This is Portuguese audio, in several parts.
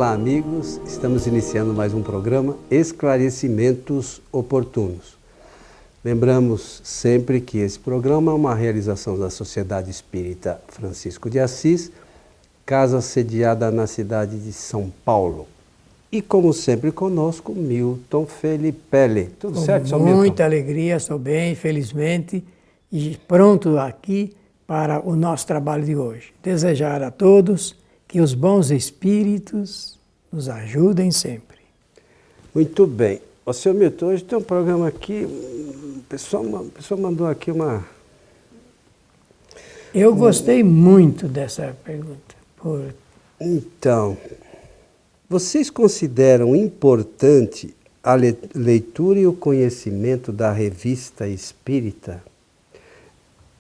Olá, amigos. Estamos iniciando mais um programa Esclarecimentos Oportunos. Lembramos sempre que esse programa é uma realização da Sociedade Espírita Francisco de Assis, casa sediada na cidade de São Paulo. E como sempre conosco, Milton Felipe. Tudo certo, seu Milton? Muita alegria, estou bem, felizmente, e pronto aqui para o nosso trabalho de hoje. Desejar a todos que os bons espíritos nos ajudem sempre. Muito bem. Ô, seu Milton, hoje tem um programa aqui, a pessoa mandou aqui uma... Eu gostei muito dessa pergunta. Então, vocês consideram importante a leitura e o conhecimento da revista espírita?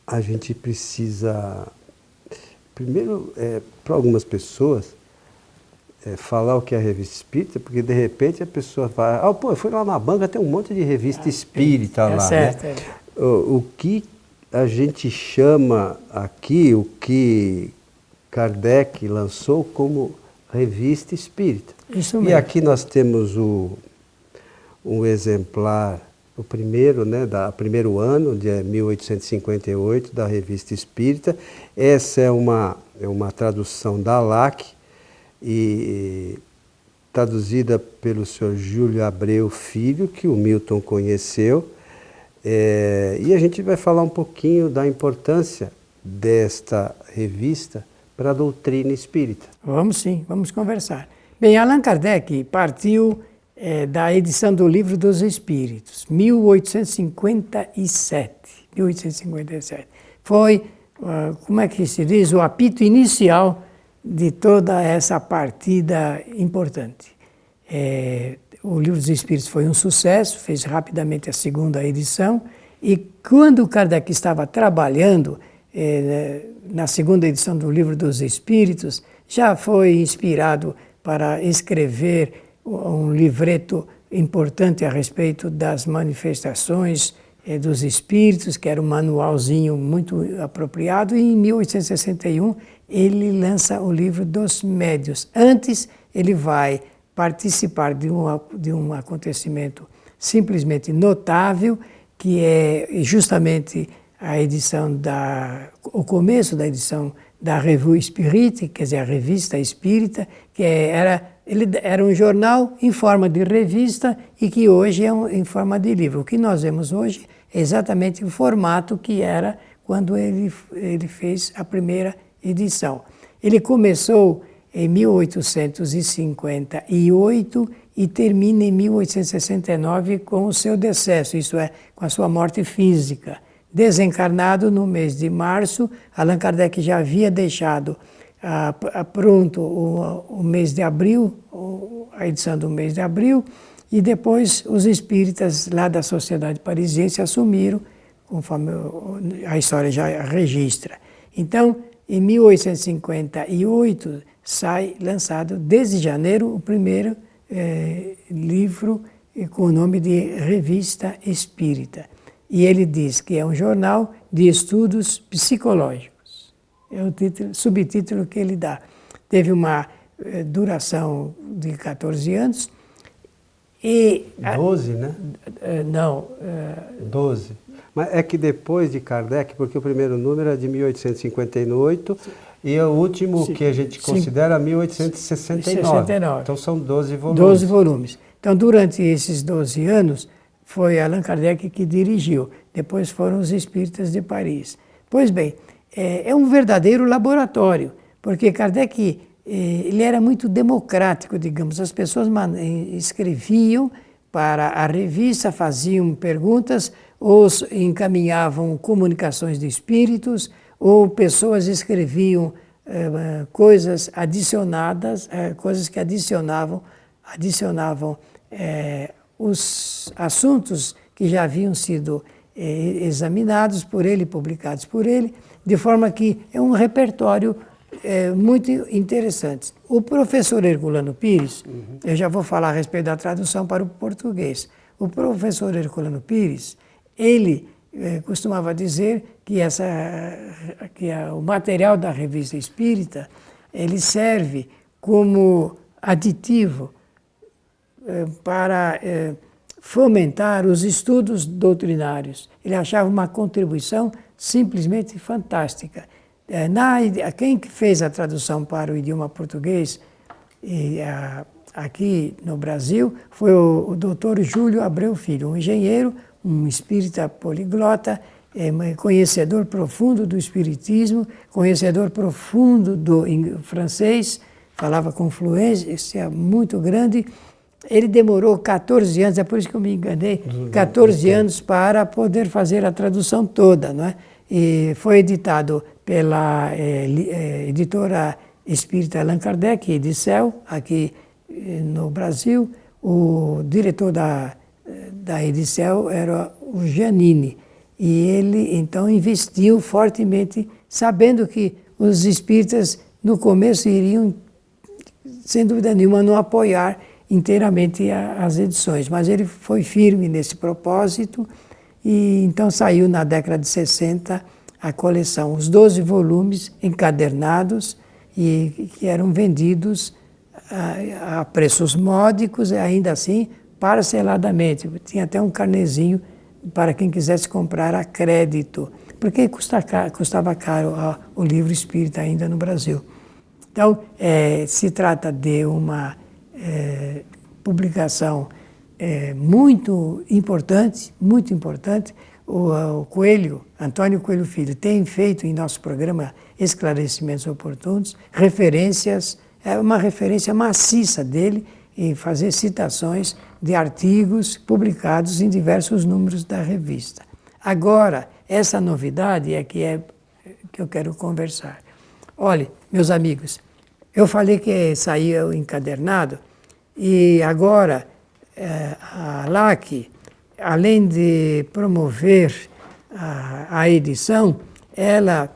A gente precisa, primeiro, para algumas pessoas, falar o que é a revista espírita, porque de repente a pessoa vai, eu fui lá na banca, tem um monte de revista espírita lá, certo, né? O que a gente chama aqui, o que Kardec lançou como revista espírita. Isso mesmo. E aqui nós temos um exemplar, o primeiro, né, primeiro ano, de 1858, da Revista Espírita. Essa é uma tradução da LAC, e traduzida pelo senhor Júlio Abreu Filho, que o Milton conheceu. E a gente vai falar um pouquinho da importância desta revista para a doutrina espírita. Vamos sim, vamos conversar. Bem, Allan Kardec partiu da edição do Livro dos Espíritos, 1857. Foi, como é que se diz, o apito inicial de toda essa partida importante. O Livro dos Espíritos foi um sucesso, fez rapidamente a segunda edição, e quando Kardec estava trabalhando na segunda edição do Livro dos Espíritos, já foi inspirado para escrever um livreto importante a respeito das manifestações dos espíritos, que era um manualzinho muito apropriado, e em 1861 ele lança o Livro dos Médiuns. Antes, ele vai participar de um acontecimento simplesmente notável, que é justamente o começo da edição da Revue Spirite, quer dizer, a Revista Espírita, que era um jornal em forma de revista e que hoje é em forma de livro. O que nós vemos hoje é exatamente o formato que era quando ele fez a primeira edição. Ele começou em 1858 e termina em 1869 com o seu decesso, isto é, com a sua morte física. Desencarnado no mês de março, Allan Kardec já havia deixado pronto o mês de abril, a edição do mês de abril, e depois os espíritas lá da Sociedade Parisiense assumiram, conforme a história já registra. Então, em 1858, sai lançado, desde janeiro, o primeiro livro com o nome de Revista Espírita. E ele diz que é um jornal de estudos psicológicos. É o subtítulo que ele dá. Teve uma duração de 14 anos. 12, né? Não. 12. Mas é que depois de Kardec, porque o primeiro número é de 1858 e o último que a gente considera 1869. Então são 12 volumes. 12 volumes. Então, durante esses 12 anos, foi Allan Kardec que dirigiu. Depois foram os espíritas de Paris. Pois bem, é um verdadeiro laboratório, porque Kardec ele era muito democrático, digamos. As pessoas escreviam para a revista, faziam perguntas, ou encaminhavam comunicações de espíritos, ou pessoas escreviam coisas adicionadas, coisas que adicionavam os assuntos que já haviam sido examinados por ele, publicados por ele, de forma que é um repertório muito interessante. O professor Herculano Pires, eu já vou falar a respeito da tradução para o português. O professor Herculano Pires, ele costumava dizer que o material da Revista Espírita, ele serve como aditivo para fomentar os estudos doutrinários. Ele achava uma contribuição simplesmente fantástica. Quem fez a tradução para o idioma português aqui no Brasil foi o Dr. Júlio Abreu Filho, um engenheiro, um espírita poliglota, conhecedor profundo do espiritismo, conhecedor profundo do francês, falava com fluência muito grande. Ele demorou 14 anos, é por isso que eu me enganei, 14 anos para poder fazer a tradução toda, não é? E foi editado pela editora espírita Allan Kardec, Edicel, aqui no Brasil. O diretor da Edicel era o Giannini. E ele, então, investiu fortemente, sabendo que os espíritas, no começo, iriam, sem dúvida nenhuma, não apoiar inteiramente as edições. Mas ele foi firme nesse propósito e, então, saiu na década de 60 a coleção, os 12 volumes encadernados e que eram vendidos a preços módicos e, ainda assim, parceladamente. Tinha até um carnezinho para quem quisesse comprar a crédito, porque custava caro o livro espírita ainda no Brasil. Então, se trata de uma publicação muito importante, muito importante. O Coelho, Antônio Coelho Filho, tem feito em nosso programa Esclarecimentos Oportunos referências, uma referência maciça dele em fazer citações de artigos publicados em diversos números da revista. Agora, essa novidade é que eu quero conversar. Olhe, meus amigos, eu falei que saía o encadernado e agora a LAC, além de promover a edição, ela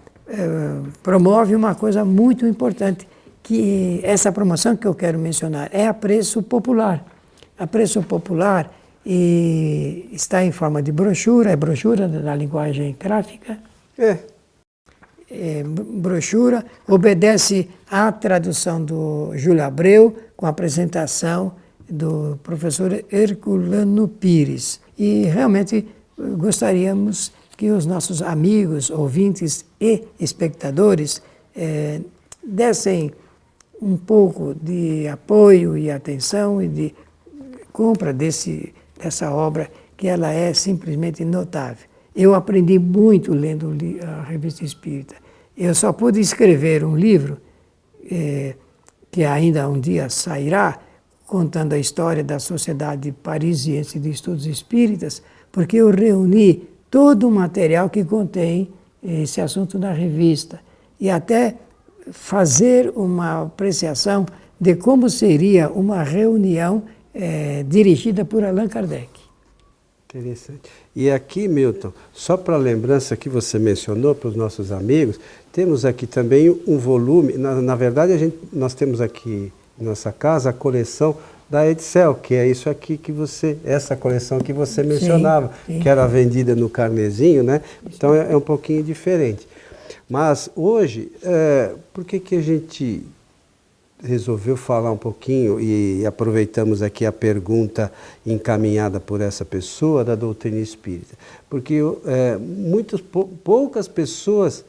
promove uma coisa muito importante, que essa promoção que eu quero mencionar é a preço popular. A preço popular está em forma de brochura, é brochura na linguagem gráfica. Brochura, obedece à tradução do Júlio Abreu, com a apresentação do professor Herculano Pires. E realmente gostaríamos que os nossos amigos, ouvintes e espectadores dessem um pouco de apoio e atenção e de compra dessa obra, que ela é simplesmente notável. Eu aprendi muito lendo a Revista Espírita. Eu só pude escrever um livro, que ainda um dia sairá, contando a história da Sociedade Parisiense de Estudos Espíritas, porque eu reuni todo o material que contém esse assunto na revista. E até fazer uma apreciação de como seria uma reunião dirigida por Allan Kardec. Interessante. E aqui, Milton, só para lembrança que você mencionou para os nossos amigos, temos aqui também um volume, na verdade nós temos aqui em nossa casa a coleção da Edicel, que é isso aqui essa coleção que você mencionava, sim. Que era vendida no carnezinho, né? Então é um pouquinho diferente. Mas hoje, por que a gente resolveu falar um pouquinho e aproveitamos aqui a pergunta encaminhada por essa pessoa da doutrina espírita? Porque poucas pessoas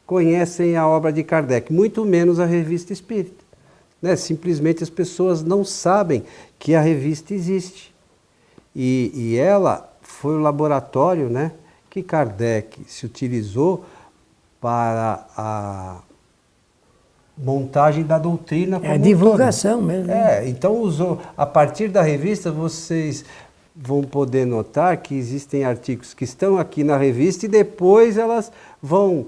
conhecem a obra de Kardec, muito menos a Revista Espírita. Né? Simplesmente as pessoas não sabem que a revista existe. E ela foi o laboratório, né, que Kardec se utilizou para a montagem da doutrina como a divulgação mesmo. Então a partir da revista vocês vão poder notar que existem artigos que estão aqui na revista e depois elas vão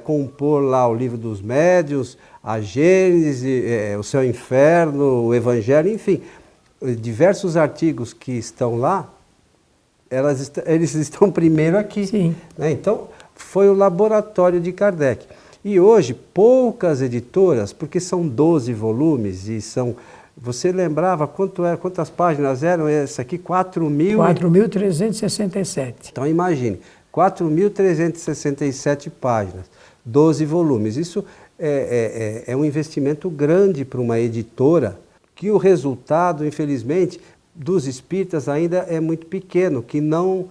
compor lá o Livro dos Médiuns, a Gênese, o Céu e o Inferno, o Evangelho, enfim, diversos artigos que estão lá, eles estão primeiro aqui. Sim. Né? Então, foi o laboratório de Kardec. E hoje, poucas editoras, porque são 12 volumes e são... Você lembrava quantas páginas eram? Essa aqui, 4.367. Então, imagine, 4.367 páginas, 12 volumes. Isso é um investimento grande para uma editora que o resultado, infelizmente, dos espíritas ainda é muito pequeno, que não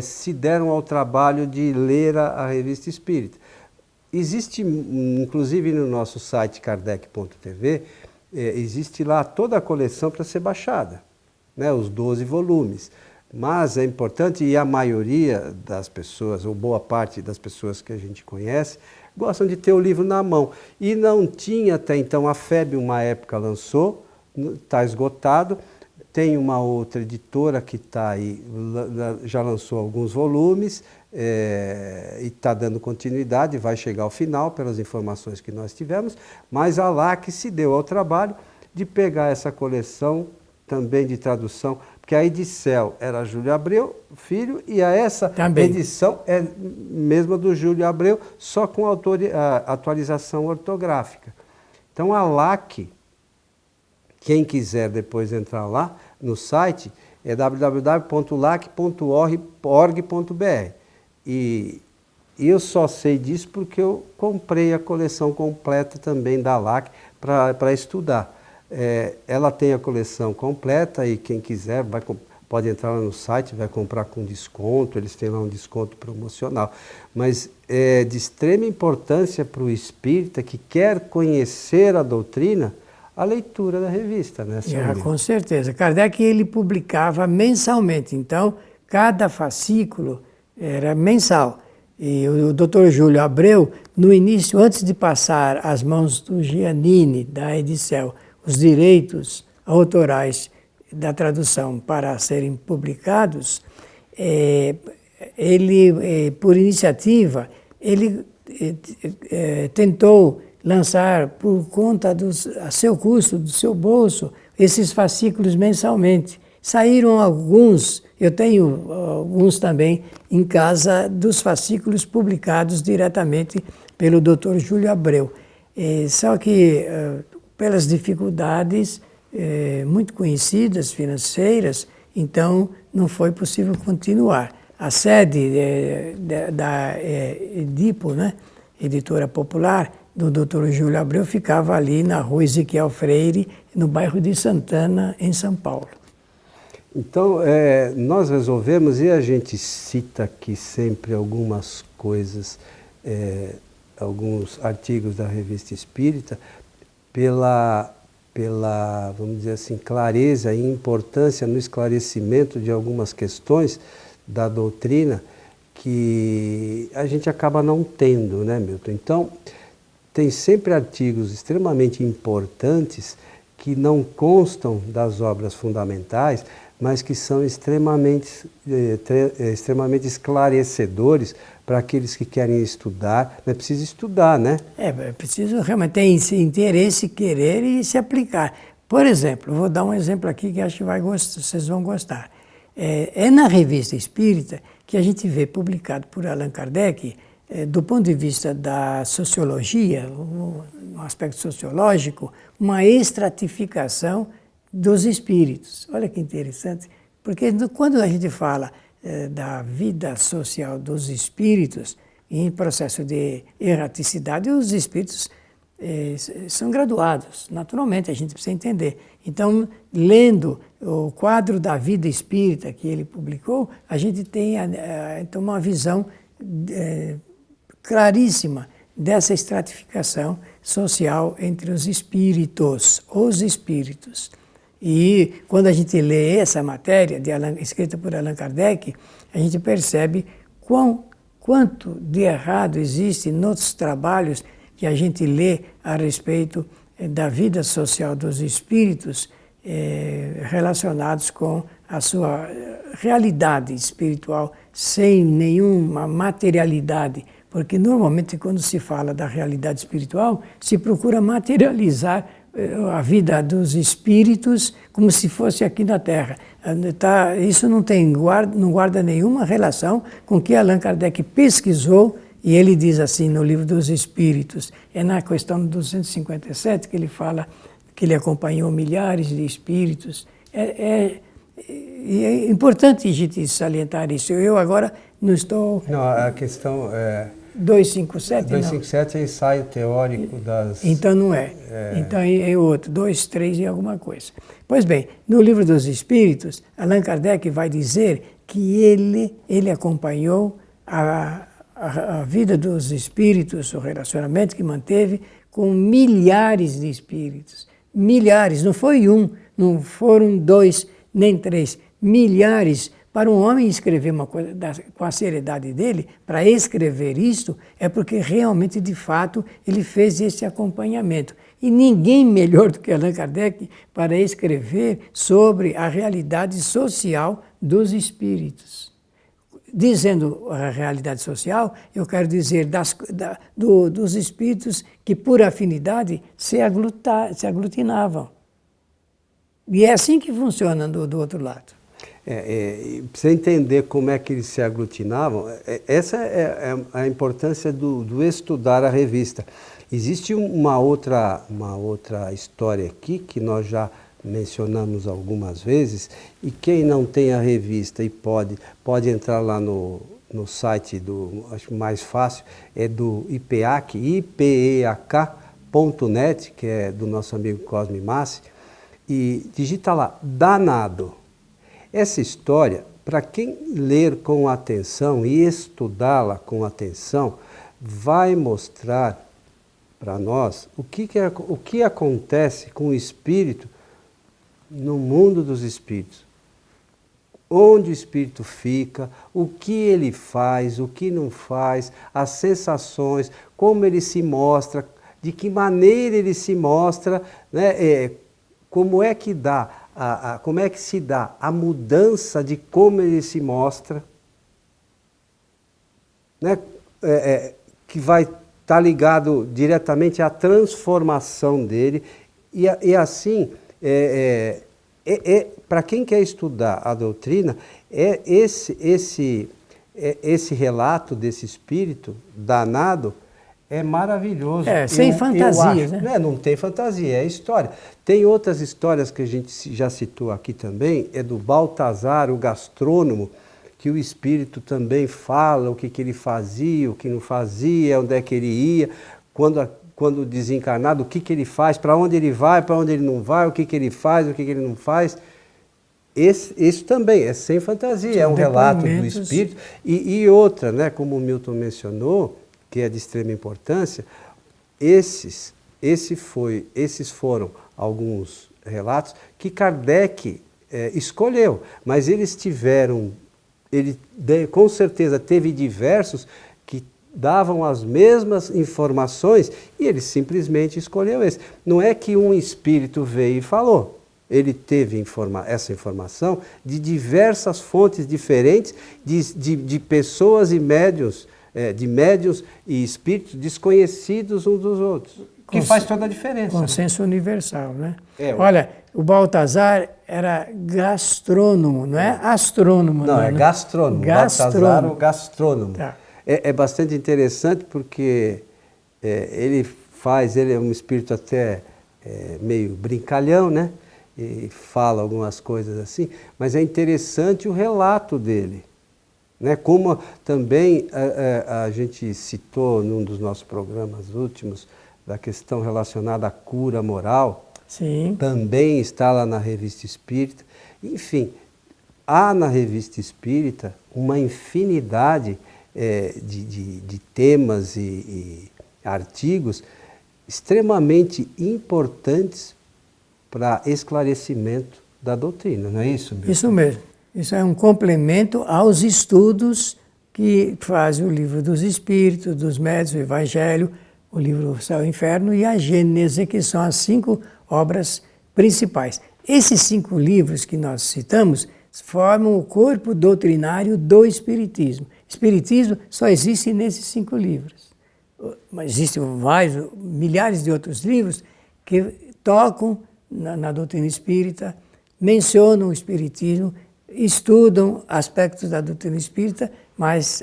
se deram ao trabalho de ler a Revista Espírita. Existe, inclusive no nosso site kardec.tv, existe lá toda a coleção para ser baixada, né, os 12 volumes. Mas é importante, e a maioria das pessoas, ou boa parte das pessoas que a gente conhece, gostam de ter o livro na mão. E não tinha até então, a FEB uma época lançou, está esgotado. Tem uma outra editora que está aí, já lançou alguns volumes e está dando continuidade, vai chegar ao final pelas informações que nós tivemos, mas a LAC se deu ao trabalho de pegar essa coleção também de tradução, porque a Edicel era Júlio Abreu, filho, e essa também. Edição é mesma do Júlio Abreu, só com a atualização ortográfica. Então a LAC, quem quiser depois entrar lá no site, é www.lac.org.br. E eu só sei disso porque eu comprei a coleção completa também da LAC para estudar. Ela tem a coleção completa e quem quiser pode entrar lá no site, vai comprar com desconto, eles têm lá um desconto promocional. Mas é de extrema importância para o espírita que quer conhecer a doutrina, a leitura da revista, né, senhor? Com certeza. Kardec, ele publicava mensalmente, então cada fascículo era mensal. E o Dr. Júlio Abreu, no início, antes de passar às mãos do Giannini, da Edicel, os direitos autorais da tradução para serem publicados, ele, por iniciativa, ele tentou lançar por conta a seu custo, do seu bolso, esses fascículos mensalmente. Saíram alguns, eu tenho alguns também em casa, dos fascículos publicados diretamente pelo Dr. Júlio Abreu. Só que, pelas dificuldades muito conhecidas, financeiras, então não foi possível continuar. A sede da Edipo, né, Editora Popular, do Dr. Júlio Abreu, ficava ali na rua Ezequiel Freire, no bairro de Santana, em São Paulo. Então, nós resolvemos, e a gente cita aqui sempre algumas coisas, alguns artigos da Revista Espírita, pela, vamos dizer assim, clareza e importância no esclarecimento de algumas questões da doutrina que a gente acaba não tendo, né, Milton? Então, tem sempre artigos extremamente importantes que não constam das obras fundamentais, mas que são extremamente esclarecedores para aqueles que querem estudar. É preciso estudar, né? É preciso realmente ter esse interesse, querer e se aplicar. Por exemplo, vou dar um exemplo aqui que acho que vocês vão gostar. É na Revista Espírita que a gente vê publicado por Allan Kardec, do ponto de vista da sociologia, no aspecto sociológico, uma estratificação dos espíritos. Olha que interessante, porque quando a gente fala da vida social dos espíritos, em processo de erraticidade, os espíritos são graduados, naturalmente, a gente precisa entender. Então, lendo o quadro da vida espírita que ele publicou, a gente tem então uma visão claríssima dessa estratificação social entre os espíritos. E quando a gente lê essa matéria escrita por Allan Kardec, a gente percebe quanto de errado existe nos trabalhos que a gente lê a respeito da vida social dos espíritos relacionados com a sua realidade espiritual, sem nenhuma materialidade. Porque normalmente quando se fala da realidade espiritual, se procura materializar a vida dos espíritos como se fosse aqui na Terra. Isso não guarda nenhuma relação com o que Allan Kardec pesquisou, e ele diz assim no Livro dos Espíritos, na questão 257 que ele fala que ele acompanhou milhares de espíritos. É importante a gente salientar isso. Eu agora não estou... Não, a questão 257 não. 257 é ensaio teórico das... Então não é. Então é outro, 2, 3 e alguma coisa. Pois bem, no Livro dos Espíritos, Allan Kardec vai dizer que ele acompanhou a vida dos espíritos, o relacionamento que manteve com milhares de espíritos. Milhares, não foi um, não foram 2, nem 3, milhares. Para um homem escrever uma coisa com a seriedade dele, para escrever isto, é porque realmente, de fato, ele fez esse acompanhamento. E ninguém melhor do que Allan Kardec para escrever sobre a realidade social dos espíritos. Dizendo a realidade social, eu quero dizer dos espíritos que, por afinidade, se aglutinavam. E é assim que funciona do outro lado. Para você entender como é que eles se aglutinavam, essa é a importância do estudar a revista. Existe uma outra história aqui que nós já mencionamos algumas vezes, e quem não tem a revista e pode entrar lá no site acho mais fácil, é do IPEAC, ipeak.net, que é do nosso amigo Cosme Massi, e digita lá, Danado. Essa história, para quem ler com atenção e estudá-la com atenção, vai mostrar para nós o que acontece com o espírito no mundo dos espíritos. Onde o espírito fica, o que ele faz, o que não faz, as sensações, como ele se mostra, de que maneira ele se mostra, né? Como é que se dá a mudança de como ele se mostra, né? Que vai estar ligado diretamente à transformação dele, e assim, para quem quer estudar a doutrina, esse relato desse espírito danado é maravilhoso. Sem fantasias, né? Não tem fantasia, é história. Tem outras histórias que a gente já citou aqui também, é do Baltazar, o gastrônomo, que o espírito também fala o que ele fazia, o que não fazia, onde é que ele ia, quando desencarnado, o que ele faz, para onde ele vai, para onde ele não vai, o que ele faz, o que ele não faz. Isso também é sem fantasia, é um relato do espírito. E outra, né, como o Milton mencionou, que é de extrema importância, esses foram alguns relatos que Kardec escolheu, mas ele com certeza teve diversos que davam as mesmas informações e ele simplesmente escolheu esse. Não é que um espírito veio e falou, ele teve essa informação de diversas fontes diferentes, de pessoas e médiuns, de médiuns e espíritos desconhecidos uns dos outros, que faz toda a diferença. Consenso universal, né? Olha, o Baltazar era gastrônomo, não é astrônomo. Não, é gastrônomo. Baltazar, o gastrônomo. Tá. É bastante interessante porque ele é um espírito até meio brincalhão, né? E fala algumas coisas assim, mas é interessante o relato dele. Né? Como também a gente citou num dos nossos programas últimos, da questão relacionada à cura moral, sim, também está lá na Revista Espírita. Enfim, há na Revista Espírita uma infinidade de temas e artigos extremamente importantes para esclarecimento da doutrina, não é isso, Milton? Isso mesmo. Isso é um complemento aos estudos que faz o Livro dos Espíritos, dos Médiuns, o Evangelho, o livro Céu e Inferno e a Gênese, que são as 5 obras principais. Esses 5 livros que nós citamos formam o corpo doutrinário do Espiritismo. Espiritismo só existe nesses 5 livros. Mas existem milhares de outros livros que tocam na doutrina espírita, mencionam o Espiritismo, estudam aspectos da doutrina espírita, mas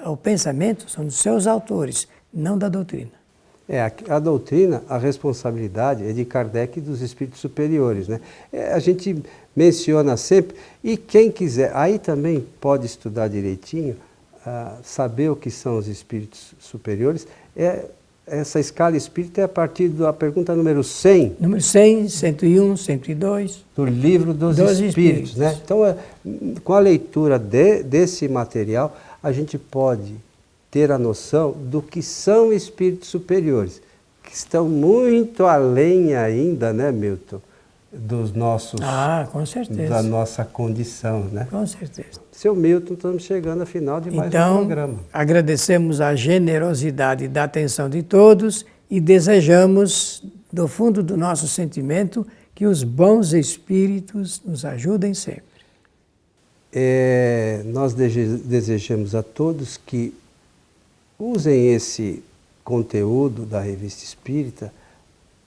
o pensamento são dos seus autores, não da doutrina. A doutrina, a responsabilidade é de Kardec e dos espíritos superiores, né? A gente menciona sempre, e quem quiser, aí também pode estudar direitinho saber o que são os espíritos superiores, essa escala espírita é a partir da pergunta número 100. Número 100, 101, 102. Do Livro dos Espíritos. Né? Então, com a leitura desse material, a gente pode ter a noção do que são espíritos superiores, que estão muito além ainda, né, Milton, dos nossos... com certeza. Da nossa condição, né? Com certeza. Seu Milton, estamos chegando ao final de mais um programa. Então, agradecemos a generosidade da atenção de todos e desejamos, do fundo do nosso sentimento, que os bons espíritos nos ajudem sempre. Nós desejamos a todos que usem esse conteúdo da Revista Espírita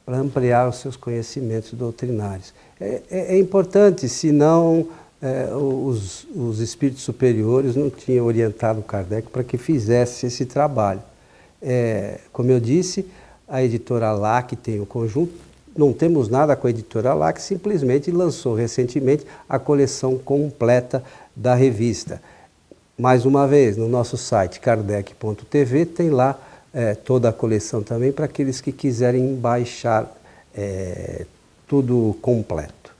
para ampliar os seus conhecimentos doutrinários. É importante, senão os espíritos superiores não tinham orientado Kardec para que fizesse esse trabalho. Como eu disse, a editora LAC tem o conjunto, não temos nada com a editora LAC, simplesmente lançou recentemente a coleção completa da revista. Mais uma vez, no nosso site kardec.tv tem lá toda a coleção também para aqueles que quiserem baixar tudo completo.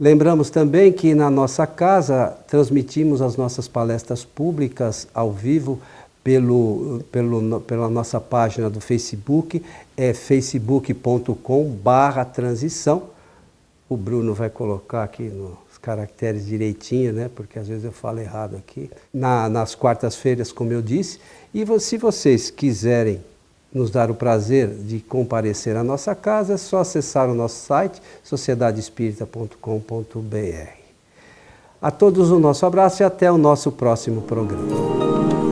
Lembramos também que na nossa transmitimos as nossas palestras públicas ao vivo pela nossa página do Facebook, facebook.com/transição. O Bruno vai colocar aqui nos caracteres direitinho, né? Porque às vezes eu falo errado aqui. Nas quartas-feiras, como eu disse. E se vocês quiserem nos dar o prazer de comparecer à nossa casa, é só acessar o nosso site, sociedadespirita.com.br. A todos o nosso abraço e até o nosso próximo programa.